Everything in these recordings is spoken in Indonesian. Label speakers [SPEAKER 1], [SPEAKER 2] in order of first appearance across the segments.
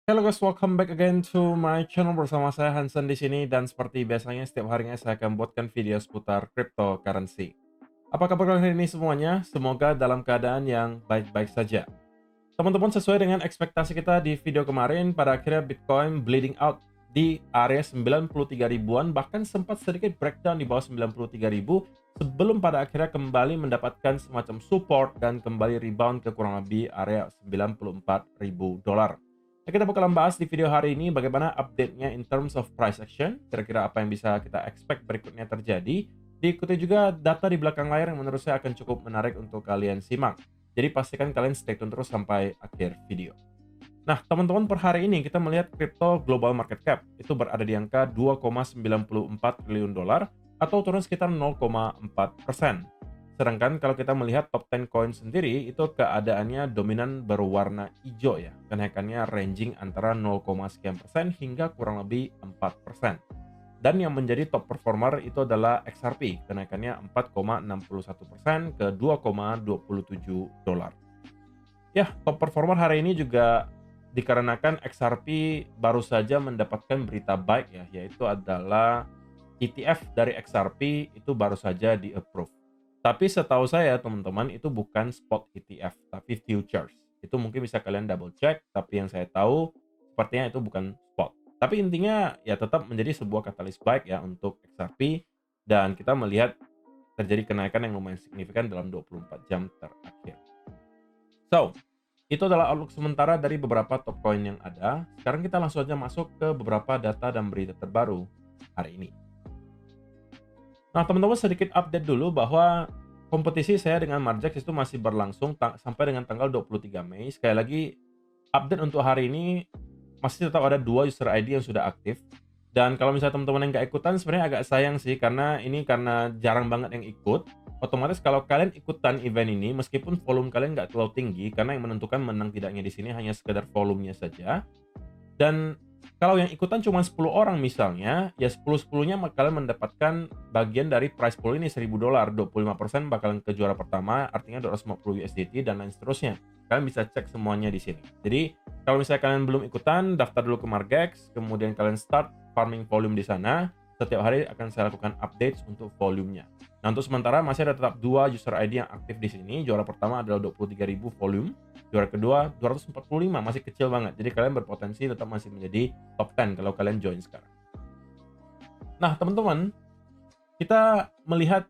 [SPEAKER 1] Hello guys, welcome back again to my channel bersama saya Hansen di sini dan seperti biasanya setiap harinya saya akan buatkan video seputar cryptocurrency. Apa kabar kalian hari ini semuanya? Semoga dalam keadaan yang baik-baik saja. Teman-teman, sesuai dengan ekspektasi kita di video kemarin, pada akhirnya Bitcoin bleeding out di area 93 ribuan, bahkan sempat sedikit breakdown di bawah 93 ribu sebelum pada akhirnya kembali mendapatkan semacam support dan kembali rebound ke kurang lebih area 94 ribu dolar. Nah, kita bakalan bahas di video hari ini bagaimana update-nya in terms of price action, kira-kira apa yang bisa kita expect berikutnya terjadi. Diikuti juga data di belakang layar yang menurut saya akan cukup menarik untuk kalian simak. Jadi pastikan kalian stay tune terus sampai akhir video. Nah, teman-teman, per hari ini kita melihat crypto global market cap itu berada di angka 2,94 triliun dolar atau turun sekitar 0,4%. Sedangkan kalau kita melihat top 10 coin sendiri itu keadaannya dominan berwarna hijau ya. Kenaikannya ranging antara 0, sekian persen hingga kurang lebih 4%. Dan yang menjadi top performer itu adalah XRP, kenaikannya 4,61% ke 2,27 dolar. Ya, top performer hari ini juga dikarenakan XRP baru saja mendapatkan berita baik ya, yaitu adalah ETF dari XRP itu baru saja di-approve. Tapi setahu saya teman-teman itu bukan spot ETF, tapi futures. Itu mungkin bisa kalian double check, tapi yang saya tahu sepertinya itu bukan spot. Tapi intinya ya tetap menjadi sebuah katalis baik ya untuk XRP dan kita melihat terjadi kenaikan yang lumayan signifikan dalam 24 jam terakhir. So, itu adalah outlook sementara dari beberapa top coin yang ada. Sekarang kita langsung aja masuk ke beberapa data dan berita terbaru hari ini. Nah, teman-teman, sedikit update dulu bahwa kompetisi saya dengan Marjax itu masih berlangsung sampai dengan tanggal 23 Mei. Sekali lagi, update untuk hari ini masih tetap ada 2 user ID yang sudah aktif. Dan kalau misalnya teman-teman yang nggak ikutan, sebenarnya agak sayang sih, karena jarang banget yang ikut. Otomatis kalau kalian ikutan event ini, meskipun volume kalian nggak terlalu tinggi, karena yang menentukan menang tidaknya di sini hanya sekedar volumenya saja. Dan kalau yang ikutan cuma 10 orang misalnya, ya 10-10-nya kalian mendapatkan bagian dari prize pool ini $1.000, 25% bakalan ke juara pertama, artinya 250 USDT dan lain seterusnya. Kalian bisa cek semuanya di sini. Jadi, kalau misalnya kalian belum ikutan, daftar dulu ke Margex, kemudian kalian start farming volume di sana. Setiap hari akan saya lakukan updates untuk volumenya. Nah, untuk sementara masih ada tetap 2 user ID yang aktif di sini. Juara pertama adalah 23.000 volume. Juara kedua 245, masih kecil banget. Jadi kalian berpotensi tetap masih menjadi top 10 kalau kalian join sekarang. Nah, teman-teman, kita melihat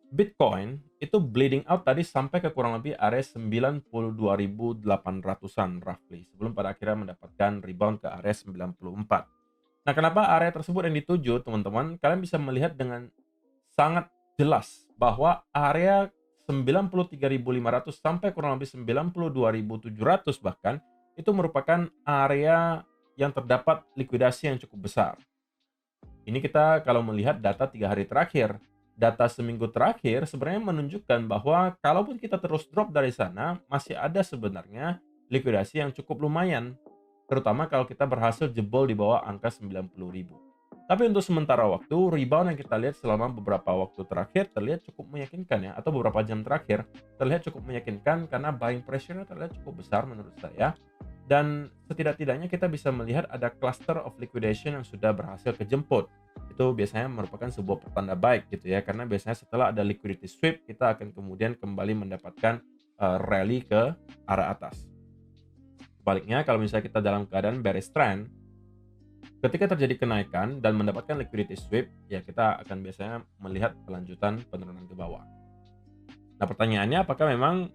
[SPEAKER 1] Bitcoin itu bleeding out tadi sampai ke kurang lebih area 92.800-an roughly sebelum pada akhirnya mendapatkan rebound ke area 94. Nah, kenapa area tersebut yang dituju, teman-teman? Kalian bisa melihat dengan sangat jelas bahwa area 93.500 sampai kurang lebih 92.700 bahkan itu merupakan area yang terdapat likuidasi yang cukup besar. Ini kita kalau melihat data 3 hari terakhir. Data seminggu terakhir sebenarnya menunjukkan bahwa kalaupun kita terus drop dari sana, masih ada sebenarnya likuidasi yang cukup lumayan. Terutama kalau kita berhasil jebol di bawah angka 90.000. Tapi untuk sementara waktu, rebound yang kita lihat selama beberapa waktu terakhir terlihat cukup meyakinkan ya, atau beberapa jam terakhir terlihat cukup meyakinkan karena buying pressure-nya terlihat cukup besar menurut saya. Dan setidak-tidaknya kita bisa melihat ada cluster of liquidation yang sudah berhasil kejemput. Itu biasanya merupakan sebuah pertanda baik gitu ya, karena biasanya setelah ada liquidity sweep, kita akan kemudian kembali mendapatkan rally ke arah atas. Sebaliknya, kalau misalnya kita dalam keadaan bearish trend, ketika terjadi kenaikan dan mendapatkan liquidity sweep, ya kita akan biasanya melihat kelanjutan penurunan ke bawah. Nah, pertanyaannya apakah memang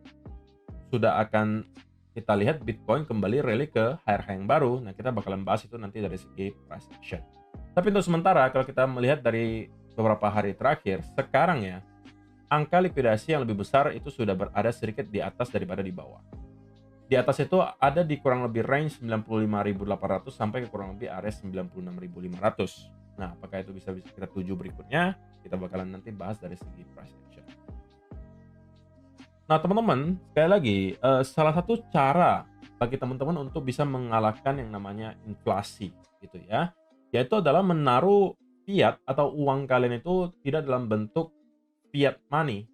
[SPEAKER 1] sudah akan kita lihat Bitcoin kembali rally ke higher high yang baru? Nah, kita bakalan bahas itu nanti dari segi price action. Tapi untuk sementara, kalau kita melihat dari beberapa hari terakhir, sekarang ya, angka likuidasi yang lebih besar itu sudah berada sedikit di atas daripada di bawah. Di atas itu ada di kurang lebih range 95.800 sampai ke kurang lebih area 96.500. Nah, apakah itu bisa kita tuju berikutnya? Kita bakalan nanti bahas dari segi price action. Nah, teman-teman, sekali lagi, salah satu cara bagi teman-teman untuk bisa mengalahkan yang namanya inflasi, gitu ya, yaitu adalah menaruh fiat atau uang kalian itu tidak dalam bentuk fiat money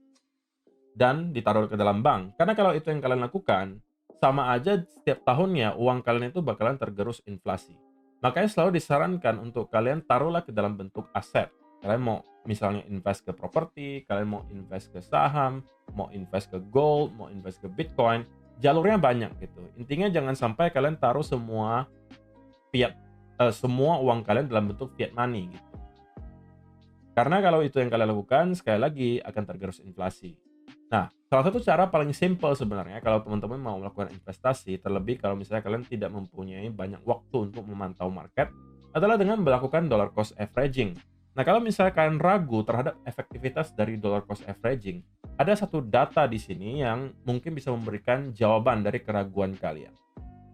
[SPEAKER 1] dan ditaruh ke dalam bank. Karena kalau itu yang kalian lakukan, sama aja setiap tahunnya uang kalian itu bakalan tergerus inflasi. Makanya selalu disarankan untuk kalian taruhlah ke dalam bentuk aset. Kalian mau misalnya invest ke properti, kalian mau invest ke saham, mau invest ke gold, mau invest ke Bitcoin, jalurnya banyak gitu. Intinya jangan sampai kalian taruh semua uang kalian dalam bentuk fiat money gitu. Karena kalau itu yang kalian lakukan, sekali lagi akan tergerus inflasi. Nah, salah satu cara paling simpel sebenarnya kalau teman-teman mau melakukan investasi, terlebih kalau misalnya kalian tidak mempunyai banyak waktu untuk memantau market, adalah dengan melakukan dollar cost averaging. Nah, kalau misalnya kalian ragu terhadap efektivitas dari dollar cost averaging, ada satu data di sini yang mungkin bisa memberikan jawaban dari keraguan kalian.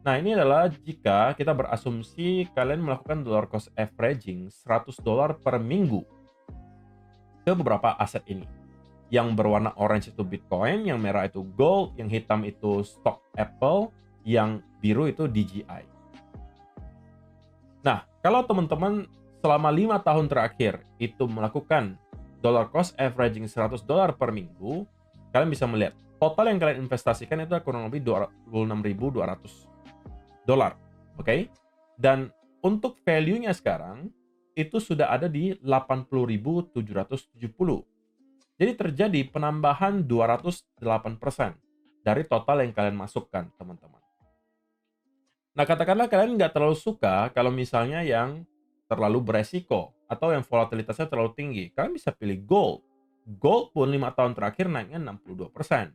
[SPEAKER 1] Nah, ini adalah jika kita berasumsi kalian melakukan dollar cost averaging $100 per minggu ke beberapa aset ini. Yang berwarna orange itu Bitcoin, yang merah itu gold, yang hitam itu stok Apple, yang biru itu DJI. Nah, kalau teman-teman selama 5 tahun terakhir itu melakukan dollar cost averaging $100 per minggu, kalian bisa melihat total yang kalian investasikan itu kurang lebih $26.200. Oke? Dan untuk value-nya sekarang itu sudah ada di 80.770. Jadi terjadi penambahan 208% dari total yang kalian masukkan, teman-teman. Nah, katakanlah kalian nggak terlalu suka kalau misalnya yang terlalu beresiko atau yang volatilitasnya terlalu tinggi. Kalian bisa pilih gold. Gold pun 5 tahun terakhir naiknya 62%.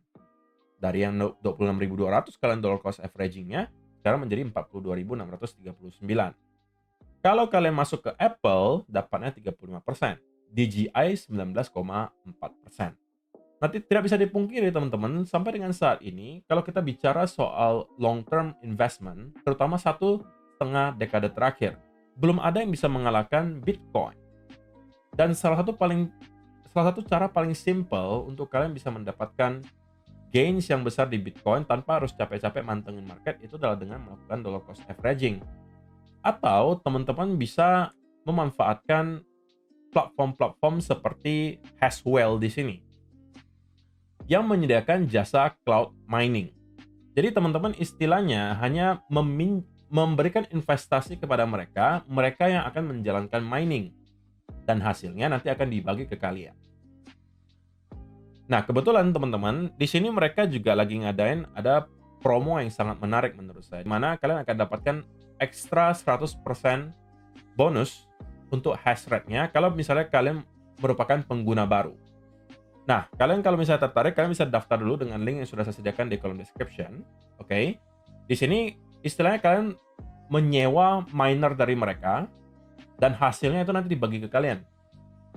[SPEAKER 1] Dari yang 26.200 kalian dollar cost averaging-nya, sekarang menjadi 42.639. Kalau kalian masuk ke Apple, dapatnya 35%. DJI 19,4%. Nanti tidak bisa dipungkiri teman-teman, sampai dengan saat ini, kalau kita bicara soal long term investment, terutama 1,5 dekade terakhir, belum ada yang bisa mengalahkan Bitcoin. Dan salah satu cara paling simple untuk kalian bisa mendapatkan gains yang besar di Bitcoin tanpa harus capek-capek mantengin market itu adalah dengan melakukan dollar cost averaging. Atau teman-teman bisa memanfaatkan platform-platform seperti Haswell di sini yang menyediakan jasa cloud mining. Jadi teman-teman istilahnya hanya memberikan investasi kepada mereka yang akan menjalankan mining dan hasilnya nanti akan dibagi ke kalian. Nah, kebetulan teman-teman, di sini mereka juga lagi ngadain ada promo yang sangat menarik menurut saya, di mana kalian akan dapatkan ekstra 100% bonus untuk hash rate-nya kalau misalnya kalian merupakan pengguna baru. Nah, kalian kalau misalnya tertarik, kalian bisa daftar dulu dengan link yang sudah saya sediakan di kolom description. Oke. Di sini istilahnya kalian menyewa miner dari mereka dan hasilnya itu nanti dibagi ke kalian.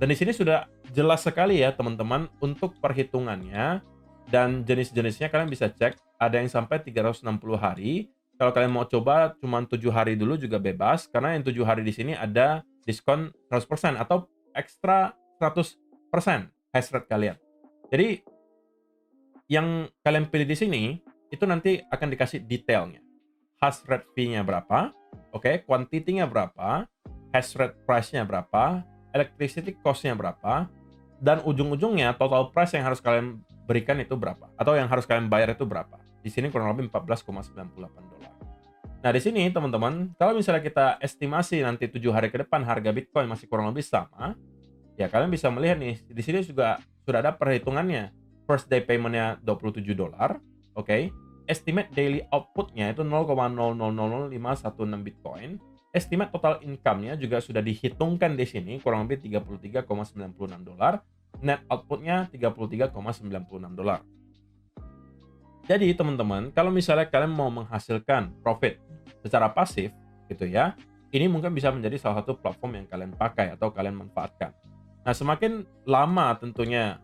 [SPEAKER 1] Dan di sini sudah jelas sekali ya teman-teman untuk perhitungannya dan jenis-jenisnya kalian bisa cek. Ada yang sampai 360 hari. Kalau kalian mau coba cuma 7 hari dulu juga bebas karena yang 7 hari di sini ada diskon 100% atau ekstra 100% hash rate kalian. Jadi yang kalian pilih di sini itu nanti akan dikasih detailnya. Hash rate fee-nya berapa, oke, quantity-nya berapa, hash rate price-nya berapa, electricity cost-nya berapa, dan ujung-ujungnya total price yang harus kalian berikan itu berapa atau yang harus kalian bayar itu berapa. Di sini kurang lebih $14,98. Nah, di sini teman-teman, kalau misalnya kita estimasi nanti 7 hari ke depan harga Bitcoin masih kurang lebih sama, ya kalian bisa melihat nih, di sini juga sudah ada perhitungannya. First day payment-nya $27, oke. Estimate daily output-nya itu 0,000516 Bitcoin. Estimate total income-nya juga sudah dihitungkan di sini kurang lebih $33,96. Net output-nya $33,96. Jadi teman-teman, kalau misalnya kalian mau menghasilkan profit secara pasif gitu ya, ini mungkin bisa menjadi salah satu platform yang kalian pakai atau kalian manfaatkan. Nah, semakin lama tentunya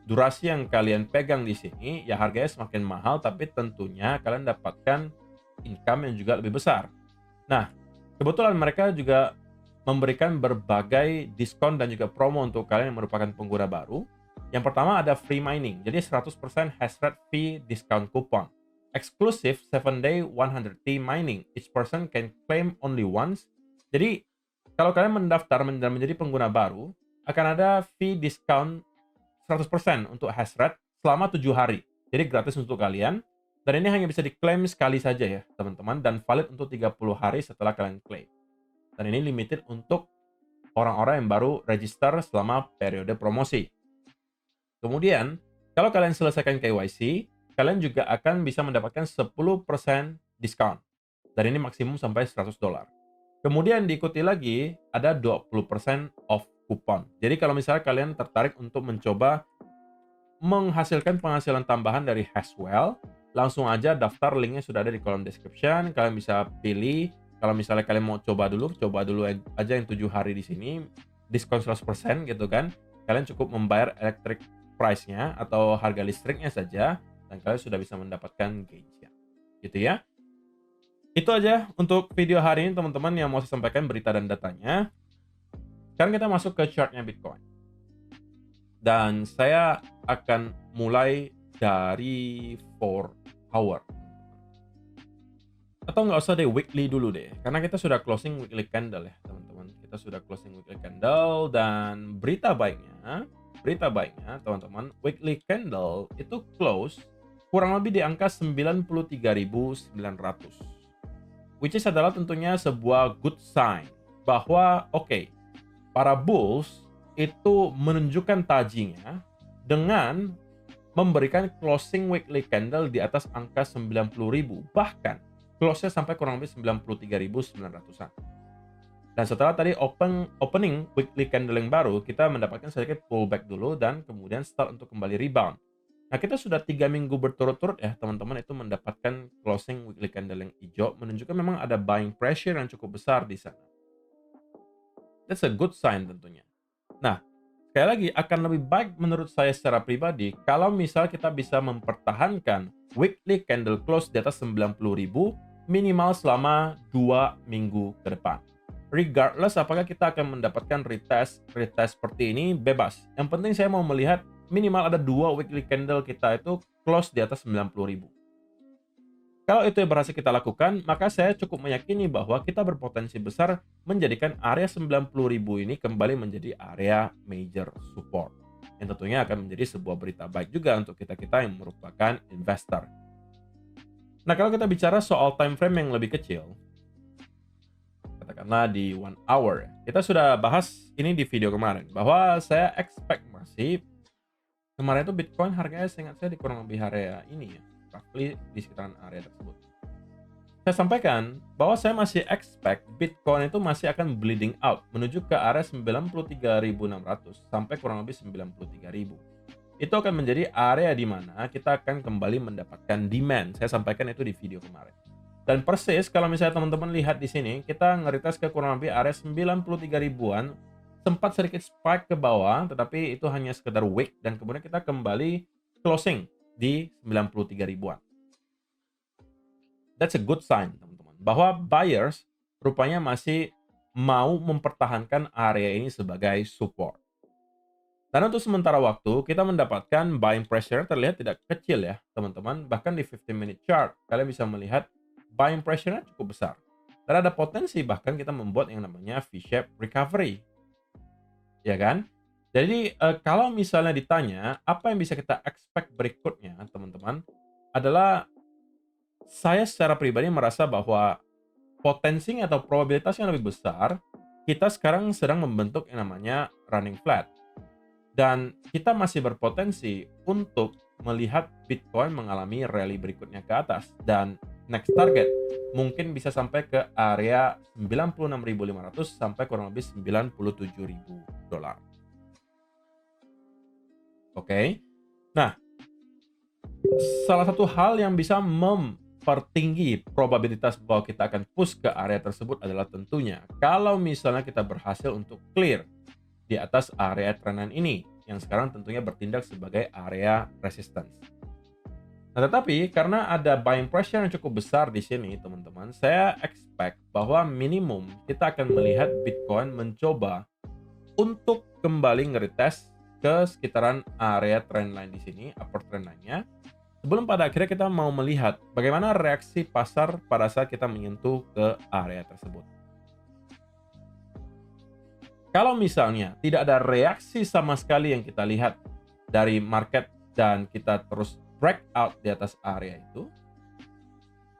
[SPEAKER 1] durasi yang kalian pegang di sini, ya harganya semakin mahal, tapi tentunya kalian dapatkan income yang juga lebih besar. Nah, kebetulan mereka juga memberikan berbagai diskon dan juga promo untuk kalian yang merupakan pengguna baru. Yang pertama ada free mining, jadi 100% hash rate fee discount coupon. Exclusive 7-day 100T mining, each person can claim only once. Jadi, kalau kalian mendaftar dan menjadi pengguna baru, akan ada fee discount 100% untuk hash rate selama 7 hari. Jadi gratis untuk kalian. Dan ini hanya bisa diklaim sekali saja ya, teman-teman, dan valid untuk 30 hari setelah kalian klaim. Dan ini limited untuk orang-orang yang baru register selama periode promosi. Kemudian, kalau kalian selesaikan KYC, kalian juga akan bisa mendapatkan 10% diskon. Dan ini maksimum sampai $100. Kemudian diikuti lagi ada 20% off kupon. Jadi kalau misalnya kalian tertarik untuk mencoba menghasilkan penghasilan tambahan dari Haswell, langsung aja daftar, linknya sudah ada di kolom description. Kalian bisa pilih, kalau misalnya kalian mau coba dulu aja yang 7 hari di sini, diskon 100% gitu kan. Kalian cukup membayar electric price-nya atau harga listriknya saja, dan kalian sudah bisa mendapatkan gauge-nya. Gitu ya. Itu aja untuk video hari ini teman-teman yang mau saya sampaikan berita dan datanya. Sekarang kita masuk ke chartnya Bitcoin. Dan saya akan mulai dari 4 hour. Atau nggak usah deh, weekly dulu deh. Karena kita sudah closing weekly candle ya teman-teman. Kita sudah closing weekly candle, dan berita baiknya teman-teman, weekly candle itu close kurang lebih di angka 93.900. Which is adalah tentunya sebuah good sign bahwa para bulls itu menunjukkan tajinya dengan memberikan closing weekly candle di atas angka 90.000, bahkan close-nya sampai kurang lebih 93.900-an. Dan setelah tadi opening weekly candle yang baru, kita mendapatkan sedikit pullback dulu dan kemudian start untuk kembali rebound. Nah, kita sudah 3 minggu berturut-turut ya teman-teman itu mendapatkan closing weekly candle yang hijau, menunjukkan memang ada buying pressure yang cukup besar di sana. That's a good sign tentunya. Nah, sekali lagi akan lebih baik menurut saya secara pribadi kalau misal kita bisa mempertahankan weekly candle close di atas 90.000 minimal selama 2 minggu ke depan. Regardless apakah kita akan mendapatkan retest seperti ini, bebas. Yang penting saya mau melihat minimal ada 2 weekly candle kita itu close di atas 90.000. Kalau itu yang berhasil kita lakukan, maka saya cukup meyakini bahwa kita berpotensi besar menjadikan area 90.000 ini kembali menjadi area major support. Yang tentunya akan menjadi sebuah berita baik juga untuk kita-kita yang merupakan investor. Nah, kalau kita bicara soal time frame yang lebih kecil, katakanlah di 1 hour, kita sudah bahas ini di video kemarin, bahwa saya expect masih kemarin itu Bitcoin harganya seingat saya di kurang lebih area ini ya, roughly di sekitaran area tersebut. Saya sampaikan bahwa saya masih expect Bitcoin itu masih akan bleeding out menuju ke area 93.600 sampai kurang lebih 93.000. Itu akan menjadi area di mana kita akan kembali mendapatkan demand. Saya sampaikan itu di video kemarin. Dan persis kalau misalnya teman-teman lihat di sini, kita nge-retest ke kurang lebih area 93.000-an, sempat sedikit spike ke bawah, tetapi itu hanya sekedar wick, dan kemudian kita kembali closing di 93.000-an. That's a good sign, teman-teman, bahwa buyers rupanya masih mau mempertahankan area ini sebagai support. Dan untuk sementara waktu, kita mendapatkan buying pressure terlihat tidak kecil ya, teman-teman. Bahkan di 15-minute chart, kalian bisa melihat buying pressure-nya cukup besar. Dan ada potensi bahkan kita membuat yang namanya V-shape recovery. Ya kan? Jadi, kalau misalnya ditanya, apa yang bisa kita expect berikutnya, teman-teman, adalah saya secara pribadi merasa bahwa potensinya atau probabilitasnya lebih besar, kita sekarang sedang membentuk yang namanya running flat. Dan kita masih berpotensi untuk melihat Bitcoin mengalami rally berikutnya ke atas. Dan next target mungkin bisa sampai ke area 96.500 sampai kurang lebih $97.000. Oke. Nah, salah satu hal yang bisa mempertinggi probabilitas bahwa kita akan push ke area tersebut adalah tentunya kalau misalnya kita berhasil untuk clear di atas area trendline ini yang sekarang tentunya bertindak sebagai area resistance. Nah, tetapi karena ada buying pressure yang cukup besar di sini, teman-teman, saya expect bahwa minimum kita akan melihat Bitcoin mencoba untuk kembali nge-retest ke sekitaran area trendline di sini, upper trendline-nya, sebelum pada akhirnya kita mau melihat bagaimana reaksi pasar pada saat kita menyentuh ke area tersebut. Kalau misalnya tidak ada reaksi sama sekali yang kita lihat dari market dan kita terus breakout di atas area itu,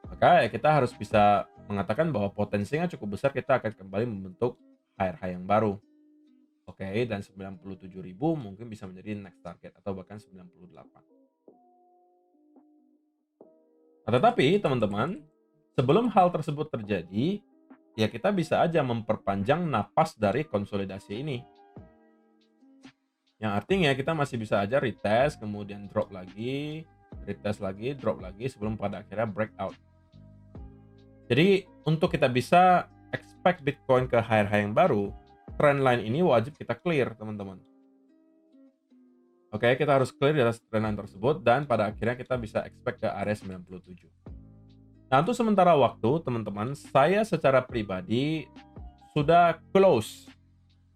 [SPEAKER 1] Maka ya kita harus bisa mengatakan bahwa potensinya cukup besar kita akan kembali membentuk higher high yang baru. Oke, dan 97.000 mungkin bisa menjadi next target atau bahkan 98. Nah, tetapi teman-teman, sebelum hal tersebut terjadi, ya kita bisa aja memperpanjang napas dari konsolidasi ini. Yang artinya kita masih bisa aja retest, kemudian drop lagi, retest lagi, drop lagi sebelum pada akhirnya breakout. Jadi untuk kita bisa expect Bitcoin ke higher high yang baru, trendline ini wajib kita clear, teman-teman. Oke, kita harus clear di atas trendline tersebut dan pada akhirnya kita bisa expect ke area 97. Nah, untuk sementara waktu, teman-teman, saya secara pribadi sudah close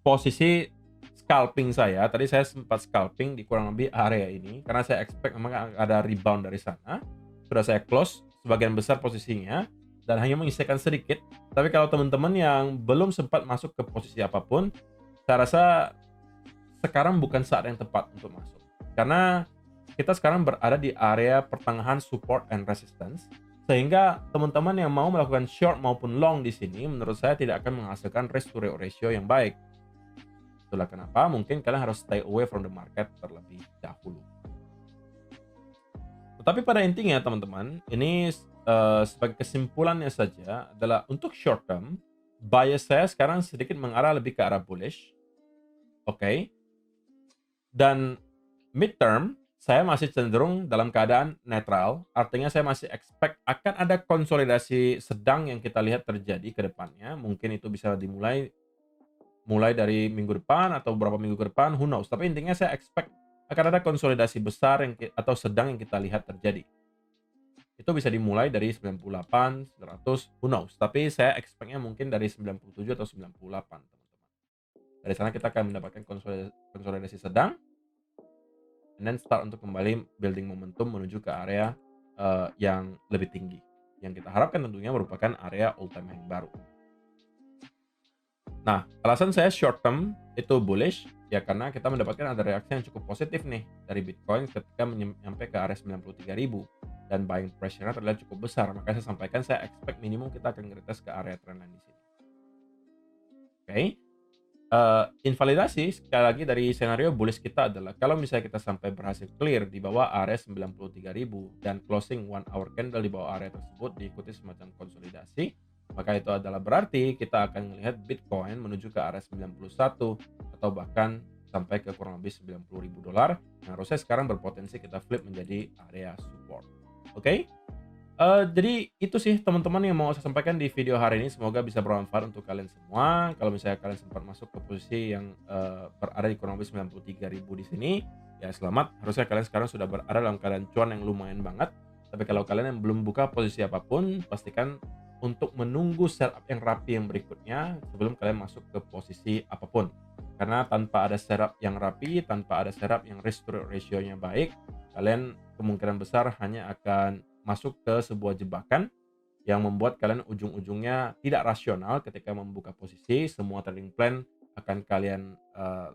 [SPEAKER 1] posisi scalping saya. Tadi saya sempat scalping di kurang lebih area ini karena saya expect memang ada rebound dari sana. Sudah saya close sebagian besar posisinya dan hanya menyisakan sedikit. Tapi kalau teman-teman yang belum sempat masuk ke posisi apapun, saya rasa sekarang bukan saat yang tepat untuk masuk. Karena kita sekarang berada di area pertengahan support and resistance, sehingga teman-teman yang mau melakukan short maupun long di sini menurut saya tidak akan menghasilkan risk to reward ratio yang baik. Itulah kenapa mungkin kalian harus stay away from the market terlebih dahulu. Tetapi pada intinya teman-teman, ini sebagai kesimpulannya saja adalah untuk short term, bias saya sekarang sedikit mengarah lebih ke arah bullish. Oke. Dan midterm, saya masih cenderung dalam keadaan netral, artinya saya masih expect akan ada konsolidasi sedang yang kita lihat terjadi ke depannya. Mungkin itu bisa mulai dari minggu depan atau beberapa minggu ke depan, who knows. Tapi intinya saya expect akan ada konsolidasi besar atau sedang yang kita lihat terjadi. Itu bisa dimulai dari 98, 100, who knows. Tapi saya expect-nya mungkin dari 97 atau 98, teman-teman. Dari sana kita akan mendapatkan konsolidasi sedang, and then start untuk kembali building momentum menuju ke area yang lebih tinggi. Yang kita harapkan tentunya merupakan area all time high baru. Nah, alasan saya short term itu bullish ya karena kita mendapatkan ada reaksi yang cukup positif nih dari Bitcoin ketika sampai ke area 93.000 dan buying pressure-nya terlihat cukup besar. Makanya saya sampaikan saya expect minimum kita akan retest ke area trendline di sini. Oke. Invalidasi sekali lagi dari senario bullish kita adalah kalau misalnya kita sampai berhasil clear di bawah area 93.000 dan closing 1 hour candle di bawah area tersebut diikuti semacam konsolidasi, maka itu adalah berarti kita akan melihat Bitcoin menuju ke area 91 atau bahkan sampai ke kurang lebih $90.000 yang harusnya sekarang berpotensi kita flip menjadi area support. Oke? Jadi itu sih teman-teman yang mau saya sampaikan di video hari ini, semoga bisa bermanfaat untuk kalian semua. Kalau misalnya kalian sempat masuk ke posisi yang berada di kurang lebih 93.000 di sini, ya selamat. Harusnya kalian sekarang sudah berada dalam keadaan cuan yang lumayan banget. Tapi kalau kalian yang belum buka posisi apapun, pastikan untuk menunggu setup yang rapi yang berikutnya sebelum kalian masuk ke posisi apapun. Karena tanpa ada setup yang rapi, tanpa ada setup yang risk to reward ratio-nya baik, kalian kemungkinan besar hanya akan masuk ke sebuah jebakan yang membuat kalian ujung-ujungnya tidak rasional ketika membuka posisi. Semua trading plan akan kalian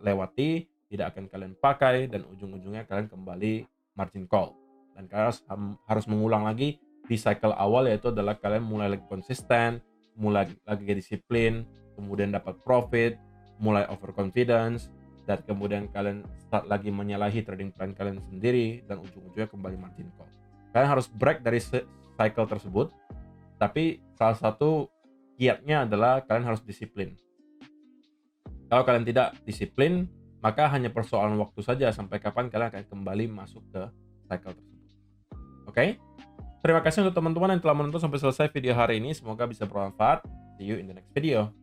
[SPEAKER 1] lewati, tidak akan kalian pakai, dan ujung-ujungnya kalian kembali margin call. Dan kalian harus mengulang lagi di cycle awal, yaitu adalah kalian mulai lagi konsisten, mulai lagi disiplin, kemudian dapat profit, mulai overconfidence, dan kemudian kalian start lagi menyalahi trading plan kalian sendiri, dan ujung-ujungnya kembali margin call. Kalian harus break dari cycle tersebut, tapi salah satu kiatnya adalah kalian harus disiplin. Kalau kalian tidak disiplin, maka hanya persoalan waktu saja sampai kapan kalian akan kembali masuk ke cycle tersebut. Oke? Terima kasih untuk teman-teman yang telah menonton sampai selesai video hari ini. Semoga bisa bermanfaat. See you in the next video.